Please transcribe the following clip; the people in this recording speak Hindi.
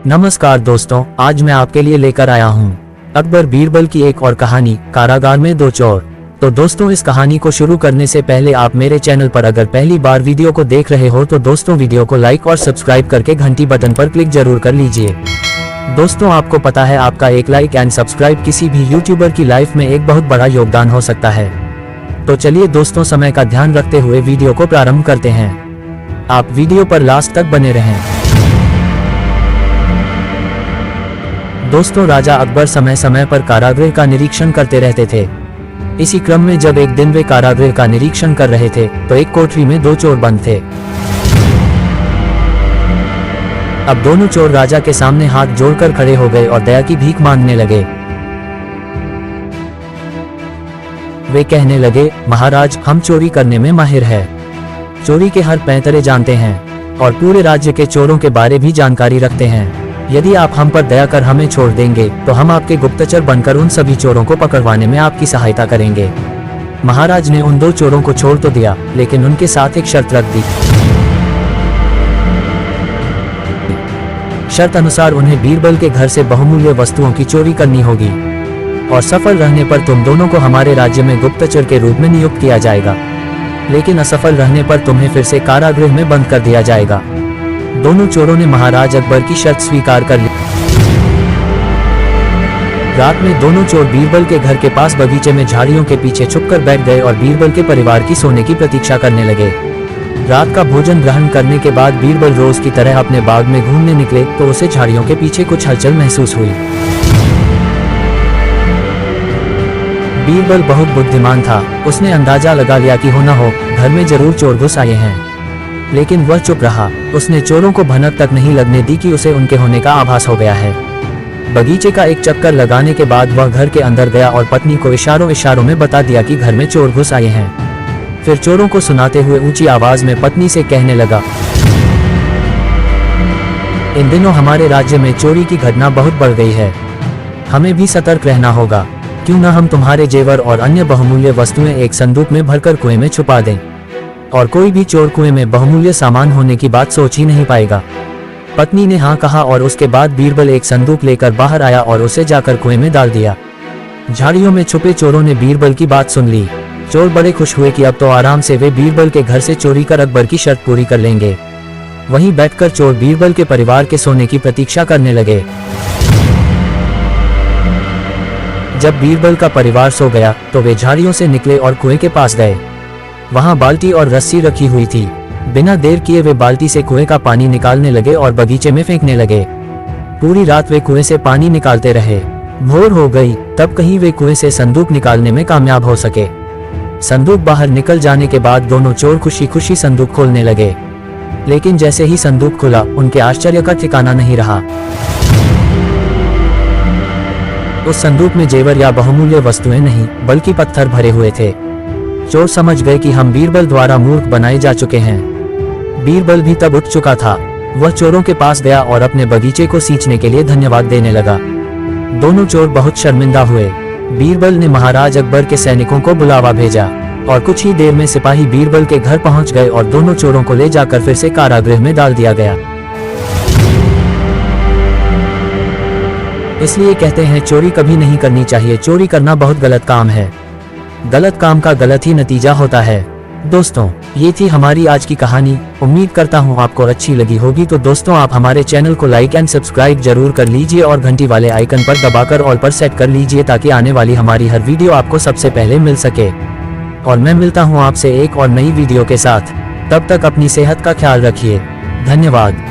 नमस्कार दोस्तों, आज मैं आपके लिए लेकर आया हूँ अकबर बीरबल की एक और कहानी, कारागार में दो चोर। तो दोस्तों, इस कहानी को शुरू करने से पहले आप मेरे चैनल पर अगर पहली बार वीडियो को देख रहे हो तो दोस्तों वीडियो को लाइक और सब्सक्राइब करके घंटी बटन पर क्लिक जरूर कर लीजिए। दोस्तों, आपको पता है आपका एक लाइक एंड सब्सक्राइब किसी भी यूट्यूबर की लाइफ में एक बहुत बड़ा योगदान हो सकता है। तो चलिए दोस्तों, समय का ध्यान रखते हुए वीडियो को प्रारंभ करते हैं। आप वीडियो पर लास्ट तक बने रहें। दोस्तों, राजा अकबर समय समय पर कारागृह का निरीक्षण करते रहते थे। इसी क्रम में जब एक दिन वे कारागृह का निरीक्षण कर रहे थे तो एक कोठरी में दो चोर बंद थे। अब दोनों चोर राजा के सामने हाथ जोड़कर खड़े हो गए और दया की भीख मांगने लगे। वे कहने लगे, महाराज, हम चोरी करने में माहिर है, चोरी के हर पैंतरे जानते हैं और पूरे राज्य के चोरों के बारे भी जानकारी रखते हैं। यदि आप हम पर दया कर हमें छोड़ देंगे तो हम आपके गुप्तचर बनकर उन सभी चोरों को पकड़वाने में आपकी सहायता करेंगे। महाराज ने उन दो चोरों को छोड़ तो दिया, लेकिन उनके साथ एक शर्त रख दी। शर्त अनुसार उन्हें बीरबल के घर से बहुमूल्य वस्तुओं की चोरी करनी होगी और सफल रहने पर तुम दोनों को हमारे राज्य में गुप्तचर के रूप में नियुक्त किया जाएगा, लेकिन असफल रहने पर तुम्हें फिर से कारागृह में बंद कर दिया जाएगा। दोनों चोरों ने महाराज अकबर की शर्त स्वीकार कर ली। रात में दोनों चोर बीरबल के घर के पास बगीचे में झाड़ियों के पीछे छुपकर बैठ गए और बीरबल के परिवार की सोने की प्रतीक्षा करने लगे। रात का भोजन ग्रहण करने के बाद बीरबल रोज की तरह अपने बाग में घूमने निकले तो उसे झाड़ियों के पीछे कुछ हलचल महसूस हुई। बीरबल बहुत बुद्धिमान था, उसने अंदाजा लगा लिया कि हो न हो घर में जरूर चोर घुस आए हैं, लेकिन वह चुप रहा। उसने चोरों को भनक तक नहीं लगने दी कि उसे उनके होने का आभास हो गया है। बगीचे का एक चक्कर लगाने के बाद वह घर के अंदर गया और पत्नी को इशारों में बता दिया कि घर में चोर घुस आए हैं। फिर चोरों को सुनाते हुए ऊंची आवाज में पत्नी से कहने लगा, इन दिनों हमारे राज्य में चोरी की घटना बहुत बढ़ गई है, हमें भी सतर्क रहना होगा। क्यों न हम तुम्हारे जेवर और अन्य बहुमूल्य वस्तुएं एक संदूक में भरकर कुएं में छुपा दें, और कोई भी चोर कुएं में बहुमूल्य सामान होने की बात सोच ही नहीं पाएगा। पत्नी ने हाँ कहा और उसके बाद बीरबल एक संदूक लेकर बाहर आया और उसे जाकर कुएं में डाल दिया। झाड़ियों में छुपे चोरों ने बीरबल की बात सुन ली। चोर बड़े खुश हुए कि अब तो आराम से वे बीरबल के घर से चोरी कर अकबर की शर्त पूरी कर लेंगे। वहीं बैठकर चोर बीरबल के परिवार के सोने की प्रतीक्षा करने लगे। जब बीरबल का परिवार सो गया तो वे झाड़ियों से निकले और कुएं के पास गए। वहां बाल्टी और रस्सी रखी हुई थी। बिना देर किए वे बाल्टी से कुएं का पानी निकालने लगे और बगीचे में फेंकने लगे। पूरी रात वे कुएं से पानी निकालते रहे। भोर हो गई, तब कहीं वे कुएं से संदूक निकालने में कामयाब हो सके। संदूक बाहर निकल जाने के बाद दोनों चोर खुशी खुशी संदूक खोलने लगे, लेकिन जैसे ही संदूक खुला उनके आश्चर्य का ठिकाना नहीं रहा। उस संदूक में जेवर या बहुमूल्य वस्तुएं नहीं बल्कि पत्थर भरे हुए थे। चोर समझ गए कि हम बीरबल द्वारा मूर्ख बनाए जा चुके हैं। बीरबल भी तब उठ चुका था। वह चोरों के पास गया और अपने बगीचे को सींचने के लिए धन्यवाद देने लगा। दोनों चोर बहुत शर्मिंदा हुए। बीरबल ने महाराज अकबर के सैनिकों को बुलावा भेजा और कुछ ही देर में सिपाही बीरबल के घर पहुंच गए और दोनों चोरों को ले जाकर फिर से कारागृह में डाल दिया गया। इसलिए कहते हैं चोरी कभी नहीं करनी चाहिए। चोरी करना बहुत गलत काम है। गलत काम का गलत ही नतीजा होता है। दोस्तों, ये थी हमारी आज की कहानी। उम्मीद करता हूँ आपको अच्छी लगी होगी। तो दोस्तों, आप हमारे चैनल को लाइक एंड सब्सक्राइब जरूर कर लीजिए और घंटी वाले आइकन पर दबाकर ऑल पर सेट कर लीजिए ताकि आने वाली हमारी हर वीडियो आपको सबसे पहले मिल सके। और मैं मिलता हूँ आपसे एक और नई वीडियो के साथ। तब तक अपनी सेहत का ख्याल रखिए। धन्यवाद।